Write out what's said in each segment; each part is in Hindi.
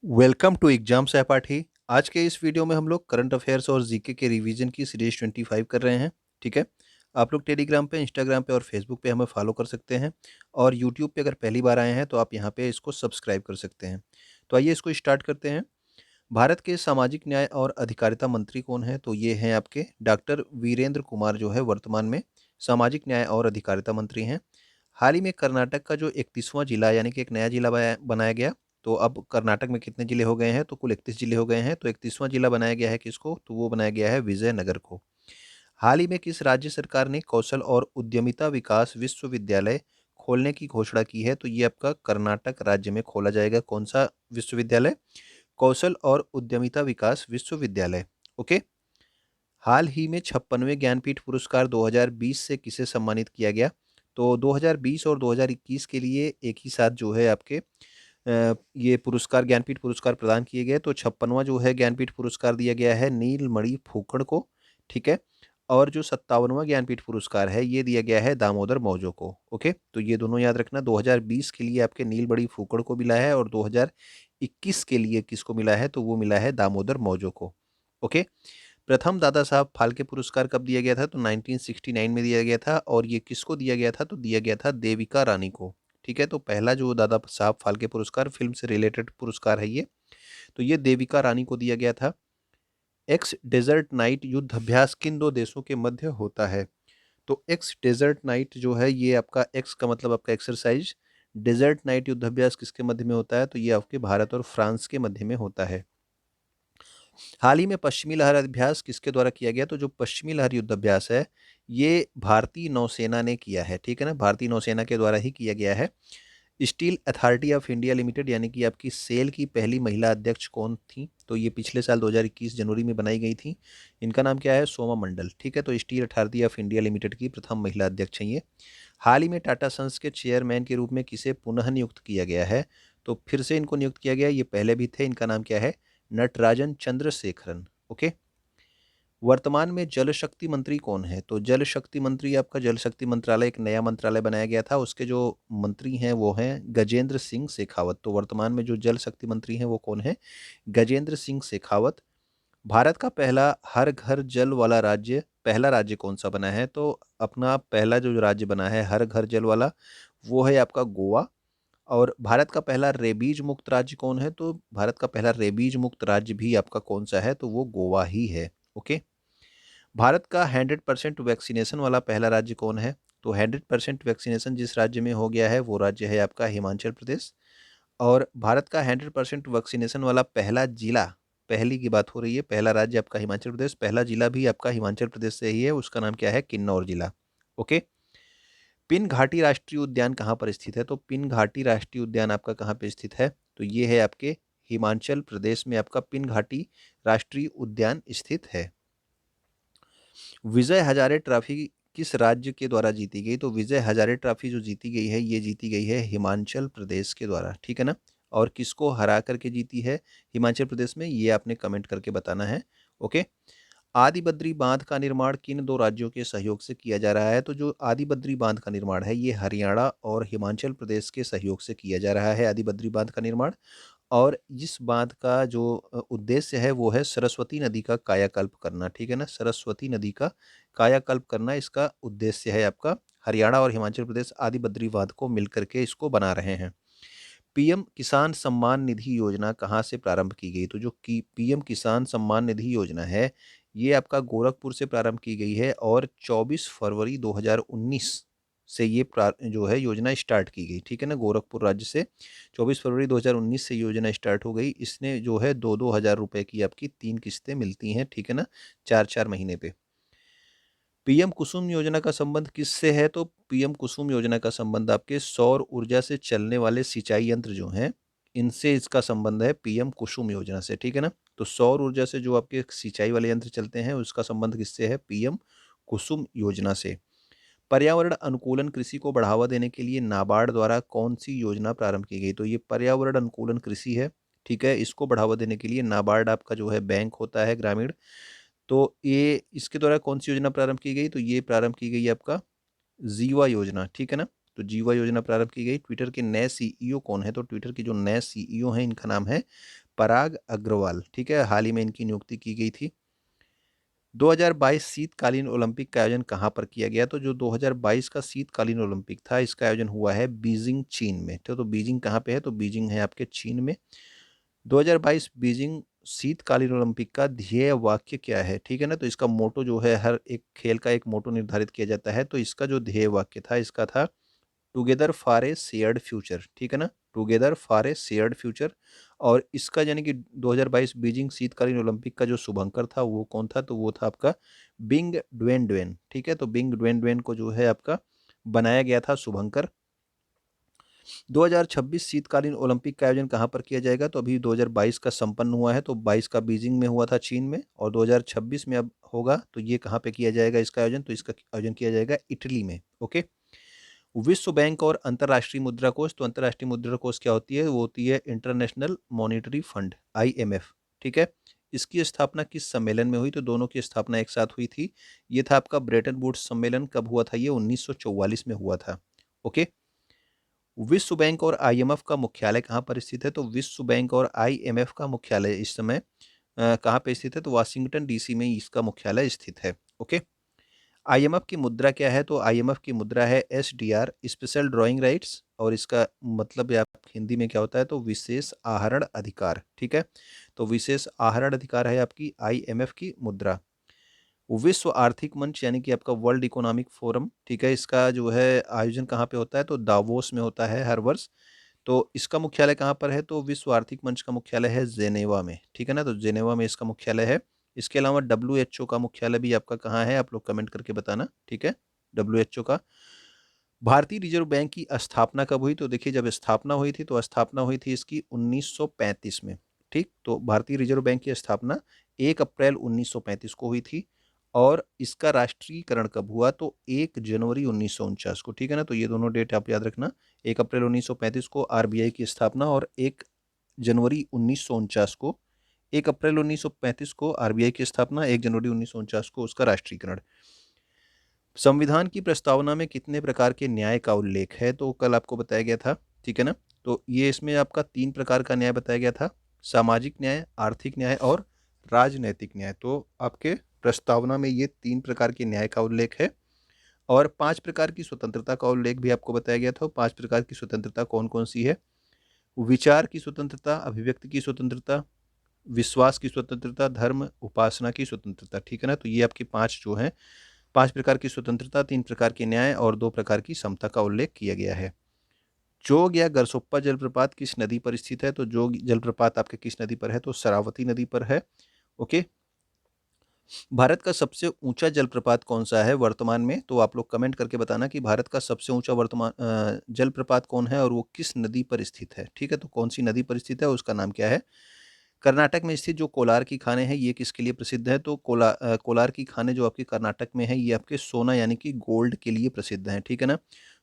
वेलकम टू एग्जाम सहपाठी। आज के इस वीडियो में हम लोग करंट अफेयर्स और जीके के रिवीजन की सीरीज 25 कर रहे हैं। ठीक है, आप लोग टेलीग्राम पे, इंस्टाग्राम पे और फेसबुक पे हमें फॉलो कर सकते हैं और यूट्यूब पे अगर पहली बार आए हैं तो आप यहाँ पे इसको सब्सक्राइब कर सकते हैं। तो आइए इसको स्टार्ट करते हैं। भारत के सामाजिक न्याय और अधिकारिता मंत्री कौन है? तो ये हैं आपके डॉक्टर वीरेंद्र कुमार, जो है वर्तमान में सामाजिक न्याय और अधिकारिता मंत्री हैं। हाल ही में कर्नाटक का जो 31वां जिला, यानी कि एक नया जिला बनाया गया। तो अब कर्नाटक में कितने जिले हो गए हैं? तो कुल 31 जिले हो गए हैं। तो 31वां जिला बनाया गया है किसको? तो वो बनाया गया है विजयनगर को। हाल ही में किस राज्य सरकार ने कौशल और उद्यमिता विकास विश्वविद्यालय खोलने की घोषणा की है? तो ये आपका कर्नाटक राज्य में खोला जाएगा। कौन सा विश्वविद्यालय? कौशल और उद्यमिता विकास विश्वविद्यालय। ओके। हाल ही में 56वें ज्ञानपीठ पुरस्कार 2020 से किसे सम्मानित किया गया? तो 2020 और 2021 के लिए एक ही साथ जो है आपके ये पुरस्कार, ज्ञानपीठ पुरस्कार प्रदान किए गए। तो 56वां जो है ज्ञानपीठ पुरस्कार दिया गया है नीलमणि फूकन को। ठीक है। और जो 57वां ज्ञानपीठ पुरस्कार है ये दिया गया है दामोदर मौजो को। ओके, तो ये दोनों याद रखना। 2020 के लिए आपके नीलमणि फूकन को मिला है और 2021 के लिए किसको मिला है? तो वो मिला है दामोदर मौजो को। ओके। प्रथम दादा साहब फाल्के पुरस्कार कब दिया गया था? तो 1969 में दिया गया था। और ये किसको दिया गया था? तो दिया गया था देविका रानी को। ठीक है, तो पहला जो दादा साहब फाल्के पुरस्कार फिल्म से रिलेटेड पुरस्कार है ये, तो ये देविका रानी को दिया गया था। एक्स डेजर्ट नाइट युद्ध अभ्यास किन दो देशों के मध्य होता है? तो एक्स डेजर्ट नाइट जो है ये आपका, एक्स का मतलब आपका एक्सरसाइज, डेजर्ट नाइट युद्ध अभ्यास किसके मध्य में होता है? तो ये आपके भारत और फ्रांस के मध्य में होता है। हाल ही में पश्चिमी लहर अभ्यास किसके द्वारा किया गया? तो जो पश्चिमी लहर युद्ध अभ्यास है ये भारतीय नौसेना ने किया है। ठीक है ना, भारतीय नौसेना के द्वारा ही किया गया है। Steel authority of India limited यानी कि आपकी सेल की पहली महिला अध्यक्ष कौन थी? तो ये पिछले साल 2021 जनवरी में बनाई गई थी। इनका नाम क्या है? सोमा मंडल। ठीक है, तो steel authority of India limited की प्रथम महिला अध्यक्ष हैं ये। हाल ही में टाटा सन्स के चेयरमैन के रूप में किसे पुनः नियुक्त किया गया है? तो फिर से इनको नियुक्त किया गया, ये पहले भी थे। इनका नाम क्या है? नटराजन चंद्रशेखरन। ओके। वर्तमान में जल शक्ति मंत्री कौन है? तो जल शक्ति मंत्री, आपका जल शक्ति मंत्रालय एक नया मंत्रालय बनाया गया था, उसके जो मंत्री हैं वो हैं गजेंद्र सिंह शेखावत। तो वर्तमान में जो जल शक्ति मंत्री हैं वो कौन है? गजेंद्र सिंह शेखावत। भारत का पहला हर घर जल वाला राज्य, पहला राज्य कौन सा बना है? तो अपना पहला जो राज्य बना है हर घर जल वाला, वो है आपका गोवा। और भारत का पहला रेबीज मुक्त राज्य कौन है? तो भारत का पहला रेबीज मुक्त राज्य भी आपका कौन सा है? तो वो गोवा ही है। ओके। भारत का 100% वैक्सीनेशन वाला पहला राज्य कौन है? तो 100% वैक्सीनेशन जिस राज्य में हो गया है वो राज्य है आपका हिमाचल प्रदेश। और भारत का 100% वैक्सीनेशन वाला पहला जिला, पहली की बात हो रही है, पहला राज्य आपका हिमाचल प्रदेश, पहला जिला भी आपका हिमाचल प्रदेश से ही है, उसका नाम क्या है? किन्नौर जिला। ओके। पिन घाटी राष्ट्रीय उद्यान कहाँ पर स्थित है? तो पिन घाटी राष्ट्रीय उद्यान आपका कहाँ पे स्थित है? तो ये है आपके हिमाचल प्रदेश में आपका पिन घाटी राष्ट्रीय उद्यान स्थित है। विजय हजारे ट्रॉफी किस राज्य के द्वारा जीती गई? तो विजय हजारे ट्रॉफी जो जीती गई है ये जीती गई है हिमाचल प्रदेश के द्वारा। ठीक है ना। और किसको हरा करके जीती है हिमाचल प्रदेश में? ये आपने कमेंट करके बताना है। ओके। आदि बद्री बांध का निर्माण किन दो राज्यों के सहयोग से किया जा रहा है? तो जो आदि बद्री बांध का निर्माण है ये हरियाणा और हिमाचल प्रदेश के सहयोग से किया जा रहा है, आदि बद्री बांध का निर्माण। और इस बांध का जो उद्देश्य है वो है सरस्वती नदी का कायाकल्प करना। ठीक है ना, सरस्वती नदी का कायाकल्प करना इसका उद्देश्य है आपका। हरियाणा और हिमाचल प्रदेश आदि बद्री बांध को मिलकर के इसको बना रहे हैं। पीएम किसान सम्मान निधि योजना कहाँ से प्रारंभ की गई? तो जो की पीएम किसान सम्मान निधि योजना है ये आपका गोरखपुर से प्रारंभ की गई है और 24 फरवरी 2019 से ये जो है योजना स्टार्ट की गई। ठीक है ना, गोरखपुर राज्य से 24 फरवरी 2019 से योजना स्टार्ट हो गई। इसने जो है 2-2 हज़ार रुपए की आपकी 3 किस्तें मिलती हैं। ठीक है ना, 4-4 महीने पे। पीएम कुसुम योजना का संबंध किससे है? तो पीएम कुसुम योजना का संबंध आपके सौर ऊर्जा से चलने वाले सिंचाई यंत्र जो हैं इनसे इसका संबंध है, पीएम कुसुम योजना से। ठीक है ना, तो सौर ऊर्जा से जो आपके सिंचाई वाले यंत्र चलते हैं उसका संबंध किससे है? पीएम कुसुम योजना से। पर्यावरण अनुकूलन कृषि को बढ़ावा देने के लिए नाबार्ड द्वारा कौन सी योजना प्रारंभ की गई? तो ये पर्यावरण अनुकूलन कृषि है। ठीक है, इसको बढ़ावा देने के लिए नाबार्ड आपका जो है बैंक होता है ग्रामीण, तो ये इसके द्वारा कौन सी योजना प्रारंभ की गई? तो ये प्रारंभ की गई आपका जीवा योजना। ठीक है ना, तो जीवा योजना प्रारंभ की गई। ट्विटर के नए सीईओ कौन है? तो ट्विटर के जो नए सीईओ हैं इनका नाम है पराग अग्रवाल, ठीक है, हाल ही में इनकी नियुक्ति की गई थी। 2022 शीतकालीन ओलंपिक का आयोजन कहाँ पर किया गया? तो जो 2022 का शीतकालीन ओलंपिक था, इसका आयोजन हुआ है बीजिंग, चीन में। तो बीजिंग कहाँ पे है? तो बीजिंग है आपके चीन में। 2022 बीजिंग शीतकालीन ओलंपिक का ध्येय वाक्य क्या है? ठीक है ना, तो इसका मोटो जो है, हर एक खेल का एक मोटो निर्धारित किया जाता है, तो इसका जो ध्येय वाक्य था, इसका था together for a shared future, ठीक है ना, together for a shared future. और इसका यानी कि 2022 बीजिंग शीतकालीन ओलंपिक का जो शुभंकर था वो कौन था? तो वो था आपका बिंग ड्वेन ड्वेन, ठीक है, तो बिंग ड्वेन ड्वेन को जो है आपका बनाया गया था शुभंकर। 2026 शीतकालीन ओलंपिक का आयोजन कहाँ पर किया जाएगा? तो अभी 2022 का संपन्न हुआ है, तो 22 का बीजिंग में हुआ था चीन में, और 2026 में अब होगा, तो ये कहाँ पे किया जाएगा इसका आयोजन? तो इसका आयोजन किया जाएगा इटली में। ओके। विश्व बैंक और अंतर्राष्ट्रीय मुद्रा कोष, तो अंतर्राष्ट्रीय मुद्रा कोष क्या होती है? वो होती है इंटरनेशनल मॉनिटरी फंड, IMF, ठीक है। इसकी स्थापना किस सम्मेलन में हुई? तो दोनों की स्थापना एक साथ हुई थी। ये था आपका ब्रेटन वुड्स सम्मेलन। कब हुआ था? ये 1944 में हुआ था। ओके। विश्व बैंक और IMF का मुख्यालय कहाँ पर स्थित है? तो विश्व बैंक और IMF का मुख्यालय इस समय कहाँ पे स्थित है? तो वाशिंगटन DC में इसका मुख्यालय स्थित है। ओके। IMF की मुद्रा क्या है? तो IMF की मुद्रा है SDR, स्पेशल ड्राइंग राइट्स, और इसका मतलब आप हिंदी में क्या होता है? तो विशेष आहरण अधिकार, ठीक है। तो विशेष आहरण अधिकार है आपकी IMF की मुद्रा। विश्व आर्थिक मंच यानी कि आपका वर्ल्ड इकोनॉमिक फोरम, ठीक है, इसका जो है आयोजन कहाँ पे होता है? तो दावोस में होता है हर वर्ष। तो इसका मुख्यालय कहाँ पर है? तो विश्व आर्थिक मंच का मुख्यालय है जेनेवा में, ठीक है ना, तो जेनेवा में इसका मुख्यालय है। इसके अलावा WHO का मुख्यालय भी आपका कहाँ है? आप लोग कमेंट करके बताना, ठीक है। WHO का। भारतीय रिजर्व बैंक की स्थापना कब हुई? तो देखिए, जब स्थापना हुई थी तो स्थापना हुई थी इसकी 1935 में, ठीक। तो भारतीय रिजर्व बैंक की स्थापना 1 अप्रैल 1935 को हुई थी। और इसका राष्ट्रीयकरण कब हुआ? तो 1 जनवरी 1949 को, ठीक है ना, तो ये दोनों डेट आप याद रखना। 1 अप्रैल 1935 को RBI की स्थापना, और 1 जनवरी 1949 को, 1 अप्रैल 1935 को RBI की स्थापना, 1 जनवरी 1949 को उसका राष्ट्रीयकरण। संविधान की प्रस्तावना में कितने प्रकार के न्याय का उल्लेख है? तो कल आपको बताया गया था, ठीक है ना। तो ये इसमें आपका 3 प्रकार का न्याय बताया गया था: सामाजिक न्याय, आर्थिक न्याय और राजनैतिक न्याय। तो आपके प्रस्तावना में ये 3 प्रकार के न्याय का उल्लेख है। और 5 प्रकार की स्वतंत्रता का उल्लेख भी आपको बताया गया था। 5 प्रकार की स्वतंत्रता कौन कौन सी है? विचार की स्वतंत्रता, अभिव्यक्ति की स्वतंत्रता, विश्वास की स्वतंत्रता, धर्म उपासना की स्वतंत्रता, ठीक है ना। तो ये आपकी 5 जो हैं, 5 प्रकार की स्वतंत्रता, 3 प्रकार के न्याय और 2 प्रकार की समता का उल्लेख किया गया है। जोग या गरसोप्पा जलप्रपात किस नदी पर स्थित है? तो जोग जलप्रपात आपके किस नदी पर है? तो शरावती नदी पर है। ओके। भारत का सबसे ऊंचा जलप्रपात कौन सा है वर्तमान में? तो आप लोग कमेंट करके बताना कि भारत का सबसे ऊंचा वर्तमान जलप्रपात कौन है और वो किस नदी पर स्थित है, ठीक है। तो कौन सी नदी पर स्थित है, उसका नाम क्या है? कर्नाटक में स्थित जो कोलार की खानें हैं, ये किसके लिए प्रसिद्ध है? तो कोलार की खानें जो आपके कर्नाटक में है, ये आपके सोना यानी कि गोल्ड के लिए प्रसिद्ध हैं, ठीक है ना।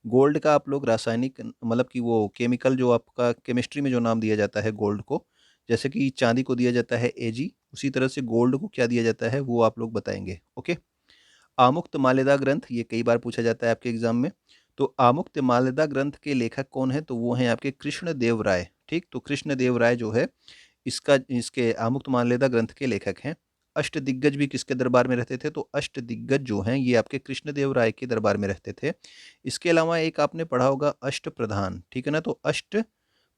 गोल्ड का आप लोग रासायनिक मतलब कि वो केमिकल जो आपका केमिस्ट्री में जो नाम दिया जाता है गोल्ड को, जैसे कि चांदी को दिया जाता है Ag, उसी तरह से गोल्ड को क्या दिया जाता है वो आप लोग बताएंगे। ओके। आमुक्त मालेदा ग्रंथ, ये कई बार पूछा जाता है आपके एग्जाम में। तो आमुक्त मालेदा ग्रंथ के लेखक कौन है? तो वो हैं आपके कृष्ण देव राय, ठीक। तो कृष्ण देव राय जो है इसके आमुक्तमाल्यदा ग्रंथ के लेखक हैं। अष्टदिग्गज भी किसके दरबार में रहते थे? तो अष्टदिग्गज जो हैं ये आपके कृष्णदेव राय के दरबार में रहते थे। इसके अलावा एक आपने पढ़ा होगा अष्ट प्रधान, ठीक है ना। तो अष्ट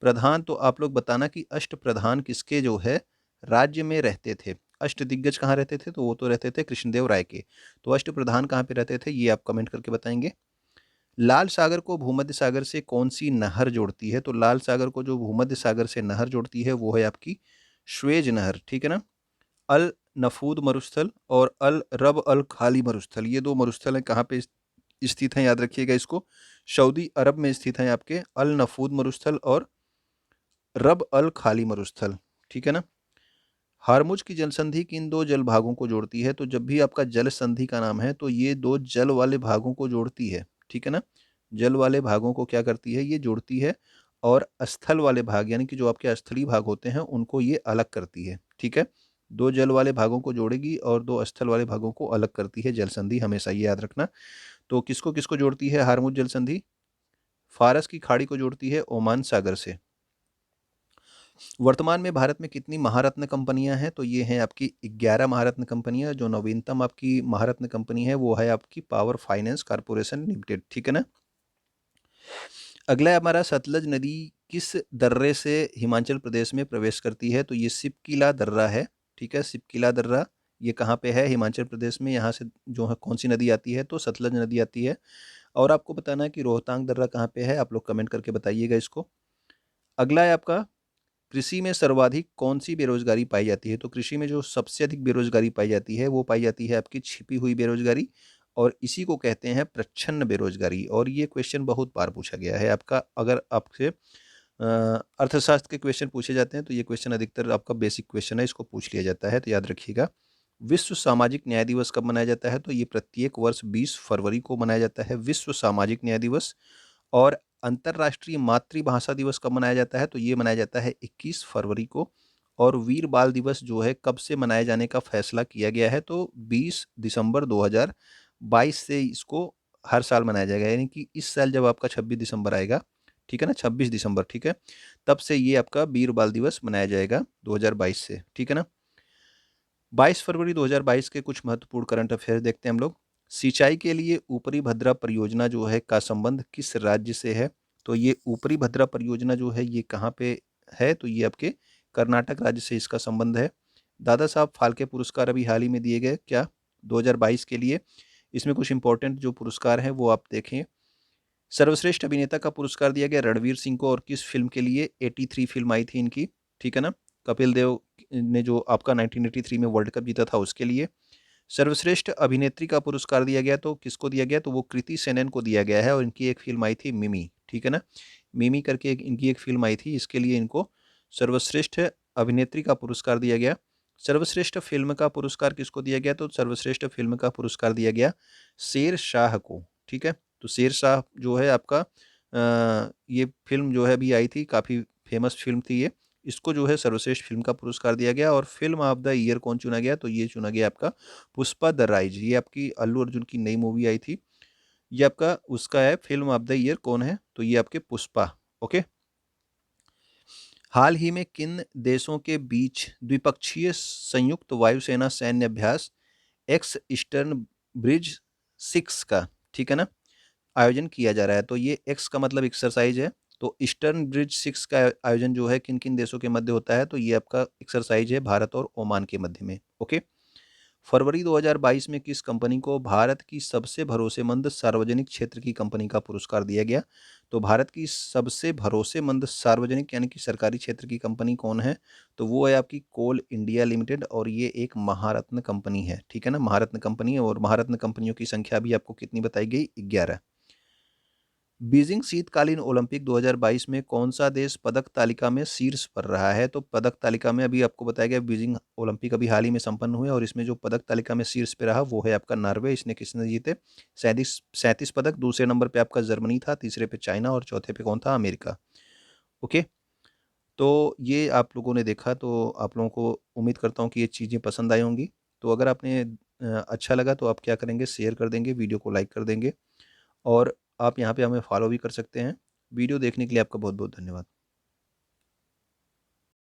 प्रधान, तो आप लोग बताना कि अष्ट प्रधान किसके जो है राज्य में रहते थे। अष्टदिग्गज कहाँ रहते थे? तो वो तो रहते थे कृष्णदेव राय के। तो अष्ट प्रधान कहाँ पे रहते थे, ये आप कमेंट करके बताएंगे। लाल सागर को भूमध्य सागर से कौन सी नहर जोड़ती है? तो लाल सागर को जो भूमध्य सागर से नहर जोड़ती है वो है आपकी श्वेज नहर, ठीक है ना। अल नफूद मरुस्थल और अल रब अल खाली मरुस्थल, ये 2 मरुस्थल हैं, कहाँ पे स्थित हैं? याद रखिएगा इसको। सऊदी अरब में स्थित हैं आपके अल नफूद मरुस्थल और रब अल खाली मरुस्थल, ठीक है ना। हारमुज की जल संधि किन 2 जल भागों को जोड़ती है? तो जब भी आपका जल संधि का नाम है तो ये 2 जल वाले भागों को जोड़ती है, ठीक है ना। जल वाले भागों को क्या करती है? ये जोड़ती है। और स्थल वाले भाग यानी कि जो आपके स्थलीय भाग होते हैं उनको ये अलग करती है, ठीक है। 2 जल वाले भागों को जोड़ेगी और 2 स्थल वाले भागों को अलग करती है जल संधि, हमेशा ये याद रखना। तो किसको किसको जोड़ती है हारमुज जल संधि? फारस की खाड़ी को जोड़ती है ओमान सागर से। वर्तमान में भारत में कितनी महारत्न कंपनियां हैं? तो ये हैं आपकी 11 महारत्न कंपनियां। जो नवीनतम आपकी महारत्न कंपनी है वो है आपकी पावर फाइनेंस कॉर्पोरेशन लिमिटेड, ठीक है ना। अगला है हमारा, सतलज नदी किस दर्रे से हिमाचल प्रदेश में प्रवेश करती है? तो ये सिपकिला दर्रा है, ठीक है। सिपकिला दर्रा ये कहाँ पे है? हिमाचल प्रदेश में। यहाँ से जो है कौन सी नदी आती है? तो सतलज नदी आती है। और आपको बताना है कि रोहतांग दर्रा कहाँ पे है, आप लोग कमेंट करके बताइएगा इसको। अगला है आपका, कृषि में सर्वाधिक कौन सी बेरोजगारी पाई जाती है? तो कृषि में जो सबसे अधिक बेरोजगारी पाई जाती है वो पाई जाती है आपकी छिपी हुई बेरोजगारी, और इसी को कहते हैं प्रच्छन्न बेरोजगारी। और ये क्वेश्चन बहुत बार पूछा गया है आपका। अगर आपसे अर्थशास्त्र के क्वेश्चन पूछे जाते हैं तो ये क्वेश्चन अधिकतर आपका बेसिक क्वेश्चन है, इसको पूछ लिया जाता है, तो याद रखिएगा। विश्व सामाजिक न्याय दिवस कब मनाया जाता है? तो ये प्रत्येक वर्ष 20 फरवरी को मनाया जाता है, विश्व सामाजिक न्याय दिवस। और अंतर्राष्ट्रीय मातृभाषा दिवस कब मनाया जाता है? तो ये मनाया जाता है 21 फरवरी को। और वीर बाल दिवस जो है कब से मनाए जाने का फैसला किया गया है? तो 20 दिसंबर 2022 से इसको हर साल मनाया जाएगा। यानी कि इस साल जब आपका 26 दिसंबर आएगा, ठीक है ना, 26 दिसंबर, ठीक है, तब से ये आपका वीर बाल दिवस मनाया जाएगा 2022 से, ठीक है ना। 22 फरवरी 2022 के कुछ महत्वपूर्ण करंट अफेयर देखते हैं हम लोग। सिंचाई के लिए ऊपरी भद्रा परियोजना जो है का संबंध किस राज्य से है? तो ये ऊपरी भद्रा परियोजना जो है ये कहाँ पे है? तो ये आपके कर्नाटक राज्य से इसका संबंध है। दादा साहब फाल्के पुरस्कार अभी हाल ही में दिए गए क्या? 2022 के लिए। इसमें कुछ इंपॉर्टेंट जो पुरस्कार हैं वो आप देखें। सर्वश्रेष्ठ अभिनेता का पुरस्कार दिया गया रणवीर सिंह को, और किस फिल्म के लिए? 83 फिल्म आई थी इनकी, ठीक है ना। कपिल देव ने जो आपका 1983 में वर्ल्ड कप जीता था उसके लिए। सर्वश्रेष्ठ अभिनेत्री का पुरस्कार दिया गया, तो किसको दिया गया? तो वो कृति सेनन को दिया गया है, और इनकी एक फिल्म आई थी मिमी, ठीक है ना। मिमी करके इनकी एक फिल्म आई थी, इसके लिए इनको सर्वश्रेष्ठ अभिनेत्री का पुरस्कार दिया गया। सर्वश्रेष्ठ फिल्म का पुरस्कार किसको दिया गया? तो सर्वश्रेष्ठ फिल्म का पुरस्कार दिया गया शेर शाह को, ठीक है। तो शेर शाह जो है आपका ये फिल्म जो है अभी आई थी, काफ़ी फेमस फिल्म थी ये। इसको जो है सर्वश्रेष्ठ फिल्म का पुरस्कार दिया गया। और फिल्म ऑफ द ईयर कौन चुना गया? तो ये चुना गया आपका पुष्पा द राइज। ये आपकी अल्लू अर्जुन की नई मूवी आई थी, ये आपका उसका है फिल्म ऑफ द ईयर कौन है? तो ये आपके पुष्पा। ओके। हाल ही में किन देशों के बीच द्विपक्षीय संयुक्त वायुसेना सैन्य अभ्यास एक्स ईस्टर्न ब्रिज 6 का, ठीक है ना, आयोजन किया जा रहा है? तो ये एक्स का मतलब एक्सरसाइज है, तो ईस्टर्न ब्रिज 6 का आयोजन जो है किन किन देशों के मध्य होता है? तो ये आपका एक्सरसाइज है भारत और ओमान के मध्य में। ओके। फरवरी 2022 में किस कंपनी को भारत की सबसे भरोसेमंद सार्वजनिक क्षेत्र की कंपनी का पुरस्कार दिया गया? तो भारत की सबसे भरोसेमंद सार्वजनिक यानी कि सरकारी क्षेत्र की कंपनी कौन है? तो वो है आपकी कोल इंडिया लिमिटेड, और ये एक महारत्न कंपनी है, ठीक है ना, महारत्न कंपनी है। और महारत्न कंपनियों की संख्या भी आपको कितनी बताई गई? 11। बीजिंग शीतकालीन ओलंपिक 2022 में कौन सा देश पदक तालिका में शीर्ष पर रहा है? तो पदक तालिका में अभी आपको बताया गया बीजिंग ओलंपिक अभी हाल ही में संपन्न हुए, और इसमें जो पदक तालिका में शीर्ष पे रहा वो है आपका नॉर्वे। इसने किसने जीते? 37 पदक। दूसरे नंबर पे आपका जर्मनी था, तीसरे पे चाइना, और चौथे पे कौन था? अमेरिका। ओके। तो ये आप लोगों ने देखा, तो आप लोगों को उम्मीद करता हूँ कि ये चीज़ें पसंद आई होंगी। तो अगर आपने अच्छा लगा तो आप क्या करेंगे? शेयर कर देंगे, वीडियो को लाइक कर देंगे, और आप यहाँ पे हमें फॉलो भी कर सकते हैं। वीडियो देखने के लिए आपका बहुत बहुत धन्यवाद।